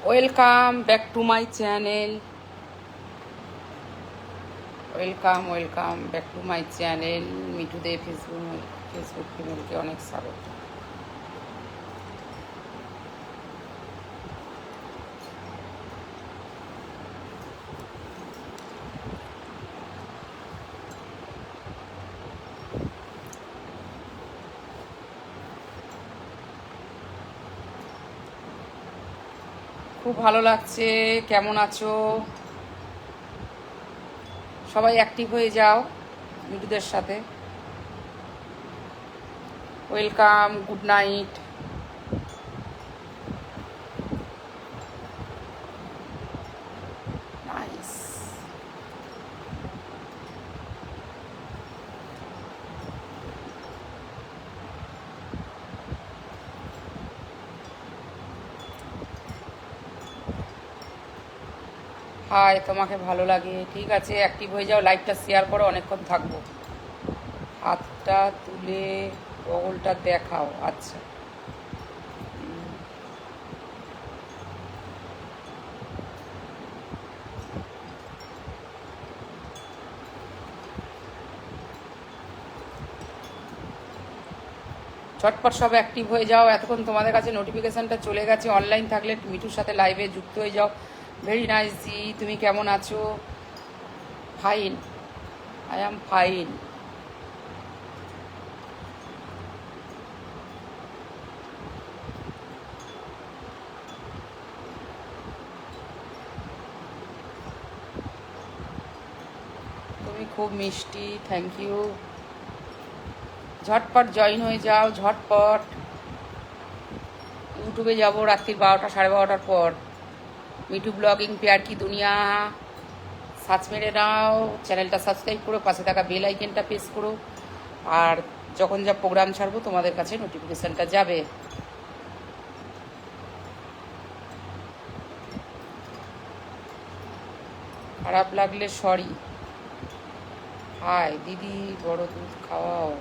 Welcome back to my channel. Welcome back to my channel. মিঠুদে Facebook ফ্যামিলিকে অনেক স্বাগত। খুব ভালো লাগছে। কেমন আছো সবাই? অ্যাক্টিভ হয়ে যাও মিঠুদের সাথে। Welcome, good night. Nice. Hi, তোমাকে ভালো লাগে, ঠিক আছে, অ্যাক্টিভ হয়ে যাও, লাইভটা শেয়ার করো, অনেকক্ষণ থাকবো। হাতটা তুলে বগলটা দেখাও। আচ্ছা, ঝটপট সব অ্যাক্টিভ হয়ে যাও। এতক্ষণ তোমাদের কাছে নোটিফিকেশানটা চলে গেছে। অনলাইন থাকলে মিঠুর সাথে লাইভে যুক্ত হয়ে যাও। ভেরি নাইস জি, তুমি কেমন আছো? Fine, I am fine. তুমি খুব মিষ্টি, থ্যাংক ইউ। ঝটপট জয়েন হয়ে যাও, ঝটপট। ইউটিউবে যাবো রাত্রি 12টা 12:30 পর। মিঠু ব্লগিং প্যার কি দুনিয়া সার্চ মেরে নাও। চ্যানেলটা সাবস্ক্রাইব করো, পাশে থাকা বেল আইকনটা প্রেস করো, আর যখন যা প্রোগ্রাম ছাড়বো তোমাদের কাছে নোটিফিকেশানটা যাবে। খারাপ লাগলে সরি। হাই দিদি, বড় দুধ খাওয়াও।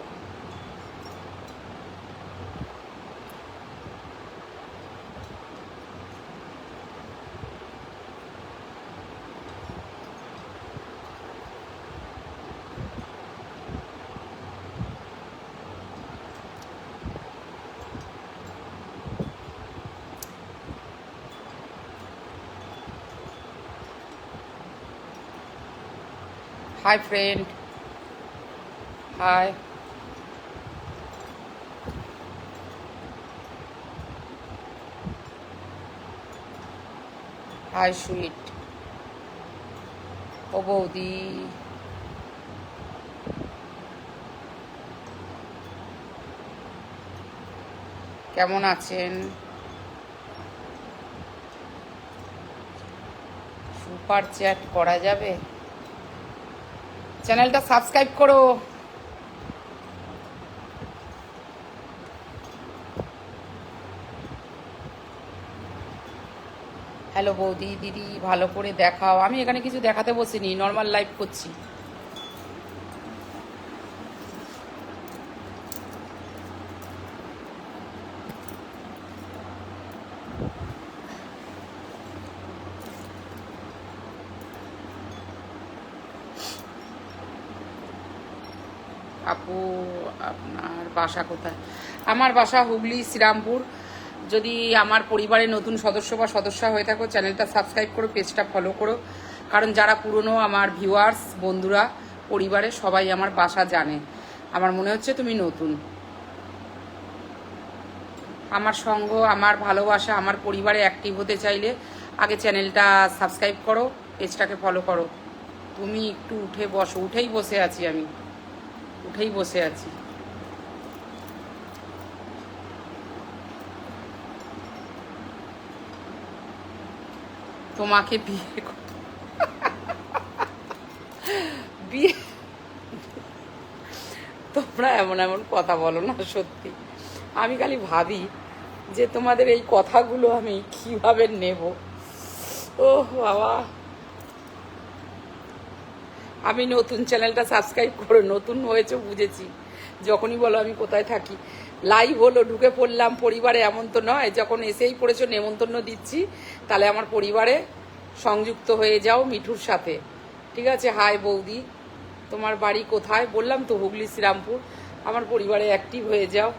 Hi friend, hi. Hi sweet. ও বৌদি, কেমন আছেন? সুপার চ্যাট করা যাবে? চ্যানেলটা সাবস্ক্রাইব করো। হ্যালো বৌদি, দিদি, ভালো করে দেখাও। আমি এখানে কিছু দেখাতে বসিনি, নর্মাল লাইভ করছি। আপু, আপনার বাসা কোথায়? আমার বাসা হুগলি, শ্রীরামপুর। যদি আমার পরিবারের নতুন সদস্য বা সদস্যা হয়ে থাকো, চ্যানেলটা সাবস্ক্রাইব করো, পেজটা ফলো করো। কারণ যারা পুরনো আমার ভিউয়ার্স বন্ধুরা পরিবারে সবাই আমার বাসা জানে। আমার মনে হচ্ছে তুমি নতুন। আমার সঙ্গ, আমার ভালোবাসা, আমার পরিবারে অ্যাক্টিভ হতে চাইলে আগে চ্যানেলটা সাবস্ক্রাইব করো, পেজটাকে ফলো করো। তুমি একটু উঠে বসো। উঠেই বসে আছি আমি, উঠেই বসে আছি। তোমাকে বিয়ে তোমরা এমন এমন কথা বলো না, সত্যি আমি খালি ভাবি যে তোমাদের এই কথাগুলো আমি কিভাবে নেব। ও বাবা, আমি নতুন, চ্যানেলটা সাবস্ক্রাইব করো। নতুন হয়েছে বুঝেছি, যখনই বলো আমি কোথায় থাকি। লাইভ হলো, ঢুকে পড়লাম পরিবারে, এমন তো নয় যখন এসেই পড়েছো নেমন্তন্ন দিচ্ছি তাহলে আমার পরিবারে সংযুক্ত হয়ে যাও মিঠুর সাথে। ঠিক আছে? হাই বৌদি, তোমার বাড়ি কোথায়? বললাম তো হুগলি শ্রীরামপুর। আমার পরিবারে অ্যাক্টিভ হয়ে যাও।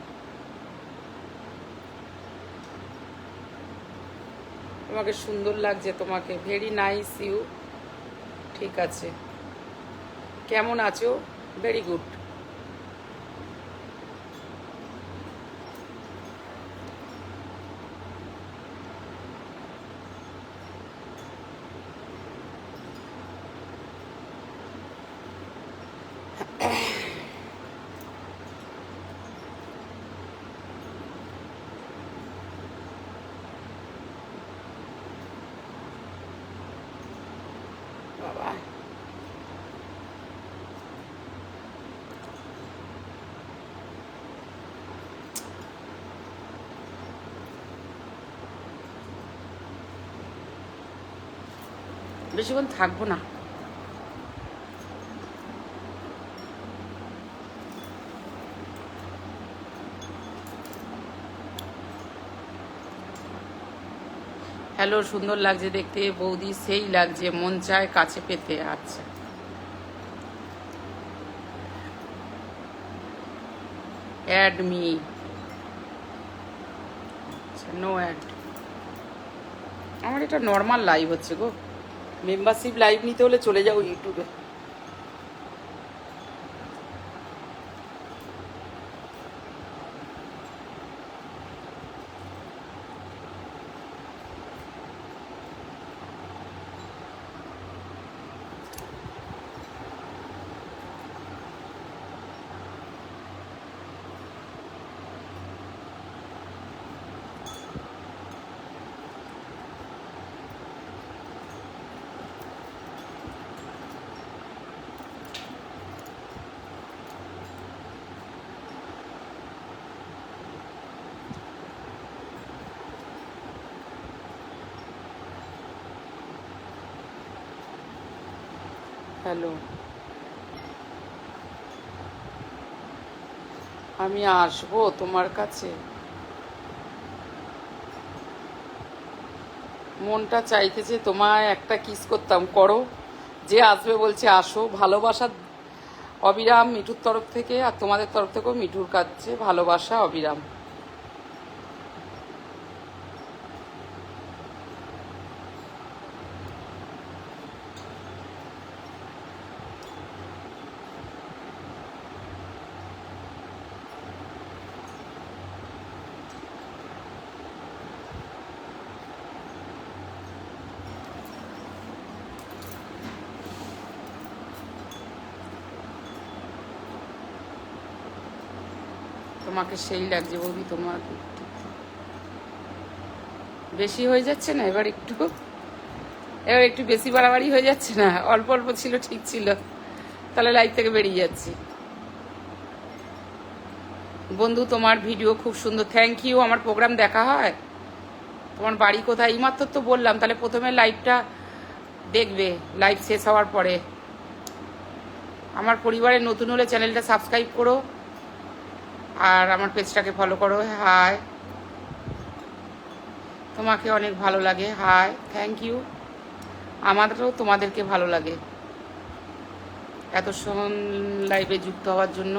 তোমাকে সুন্দর লাগছে, তোমাকে ভেরি নাইস ইউ। ঠিক আছে, কেমন আছো? Very good. বাবা, বেশিক্ষণ থাকবো না। হ্যালো, সুন্দর লাগছে দেখতে বৌদি, সেই লাগছে, মন চায় কাছে পেতে। আচ্ছা, অ্যাড মি। আচ্ছা, নো অ্যাড। আমার এটা নর্মাল লাইভ হচ্ছে গো। মেম্বারশিপ লাইভ নিতে হলে চলে যাও ইউটিউবে। হ্যালো, আমি আসবো তোমার কাছে। মনটা চাইতেছে তোমায় একটা কিস করতাম, করো। যে আসবে বলছে আসো। ভালোবাসা অবিরাম মিঠুর তরফ থেকে, আর তোমাদের তরফ থেকেও মিঠুর কাছে ভালোবাসা অবিরাম। তোমাকে সেই লাগছে বৌদি, তোমার বেশি হয়ে যাচ্ছে না এবার একটু? এবার একটু বেশি বাড়াবাড়ি হয়ে যাচ্ছে না? অল্প অল্প ছিল, ঠিক ছিল। তাহলে লাইভ থেকে বেরিয়ে যাচ্ছি। বন্ধু, তোমার ভিডিও খুব সুন্দর, থ্যাংক ইউ। আমার প্রোগ্রাম দেখা হয়? তোমার বাড়ি কোথায়? এইমাত্র তো বললাম। তাহলে প্রথমে লাইভটা দেখবে, লাইভ শেষ হওয়ার পরে। আমার পরিবারে নতুন হলে চ্যানেলটা সাবস্ক্রাইব করো, আর আমার পেজটাকে ফলো করো। হাই, তোমাকে অনেক ভালো লাগে। Hi, thank you. আমাদেরও তোমাদেরকে ভালো লাগে এতক্ষণ লাইভে যুক্ত হওয়ার জন্য।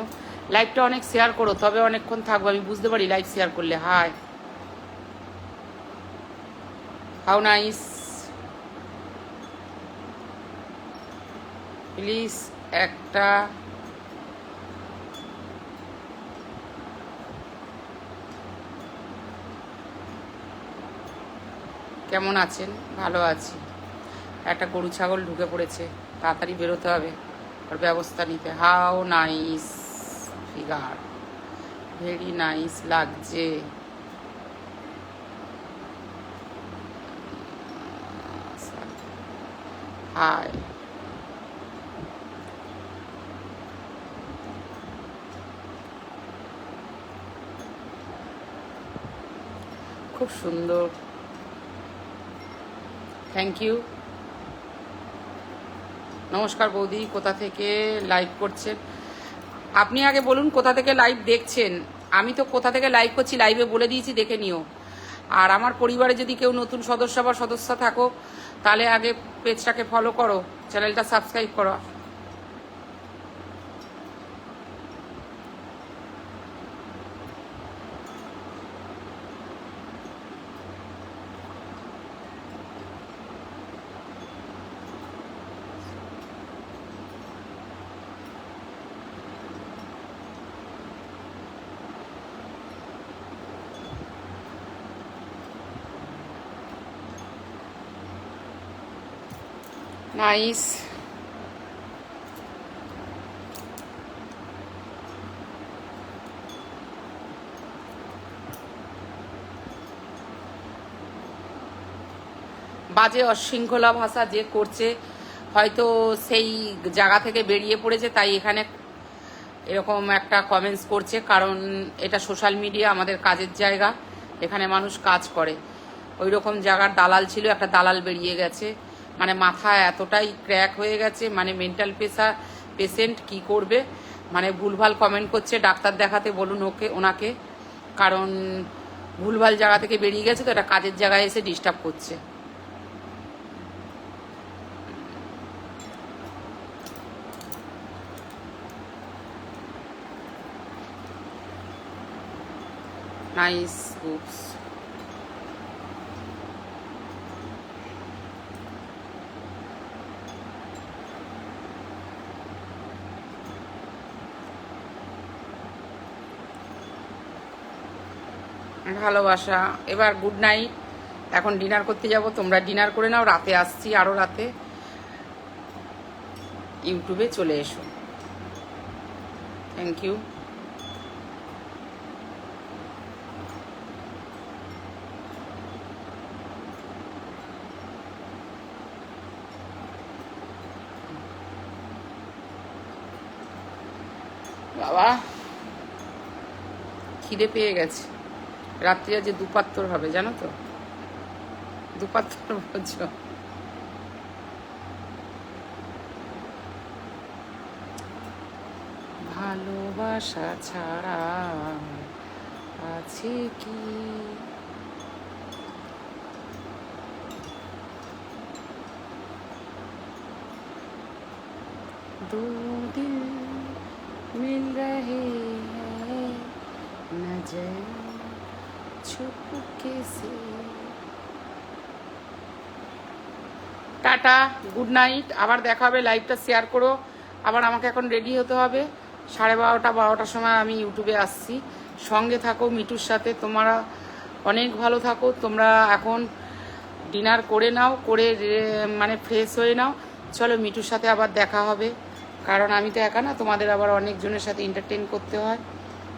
লাইভটা অনেক শেয়ার করো, তবে অনেকক্ষণ থাকবো, আমি বুঝতে পারি লাইভ শেয়ার করলে। Hi, how nice. প্লিজ একটা কেমন আছেন? ভালো আছি। একটা গরু ছাগল ঢুকে পড়েছে, তাড়াতাড়ি বেরোতে হবে, ওর ব্যবস্থা নিতে। How nice figure, very nice লাগছে। হাই, খুব সুন্দর, থ্যাংক ইউ। নমস্কার বৌদি, কোথা থেকে লাইভ করছেন? আপনি আগে বলুন কোথা থেকে লাইভ দেখছেন। আমি তো কোথা থেকে লাইভ করছি লাইভে বলে দিয়েছি, দেখে নিও। আর আমার পরিবারে যদি কেউ নতুন সদস্য বা সদস্য থাকো, তাহলে আগে পেজটাকে ফলো করো, চ্যানেলটা সাবস্ক্রাইব করো। নাইস। বাজে অশৃঙ্খলা ভাষা যে করছে, হয়তো সেই জায়গা থেকে বেরিয়ে পড়েছে, তাই এখানে এরকম একটা কমেন্টস করছে। কারণ এটা সোশ্যাল মিডিয়া, আমাদের কাজের জায়গা, এখানে মানুষ কাজ করে। ওই রকম জায়গার দালাল ছিল, একটা দালাল বেরিয়ে গেছে, মানে মাথা এতটাই ক্র্যাক হয়ে গেছে, মানে মেন্টাল পেশেন্ট কি করবে, মানে ভুলভাল কমেন্ট করছে। ডাক্তার দেখাতে বলুন ওনাকে, কারণ ভুলভাল জায়গা থেকে বেরিয়ে গেছে, তো এটা কাজের জায়গায় এসে ডিস্টার্ব করছে। Nice books. ভালোবাসা। এবার গুড নাইট, এখন ডিনার করতে যাব, তোমরা ডিনার করে নাও, রাতে আসছি, আরও রাতে ইউটিউবে চলে এসো। Thank you. বাবা খিদে পেয়ে গেছে, রাত্রি আজ দুপাত্তর হবে, জানো তো, দুপাত্তর বোঝো। ভালোবাসা ছাড়া আছে কি? दो दिल मिल रहे हैं नजर छुपके से। টাটা, গুড নাইট, আবার দেখা হবে। লাইভটা শেয়ার করো। আবার আমাকে এখন রেডি হতে হবে, 12:30-12টার সময় আমি ইউটিউবে আসছি। সঙ্গে থাকো মিঠুর সাথে, তোমরা অনেক ভালো থাকো। তোমরা এখন ডিনার করে নাও, করে মানে ফ্রেশ হয়ে নাও। চলো মিঠুর সাথে আবার দেখা হবে, কারণ আমি তো একা না, তোমাদের আবার অনেকজনের সাথে এন্টারটেন করতে হয়,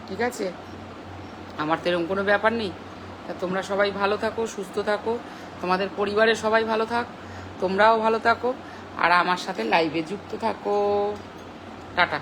ঠিক আছে? আমার তো এরকম কোনো ব্যাপার নেই। তা তোমরা সবাই ভালো থাকো, সুস্থ থাকো, তোমাদের পরিবারের সবাই ভালো থাক, তোমরাও ভালো থাকো, আর আমার সাথে লাইভে যুক্ত থাকো। টাটা।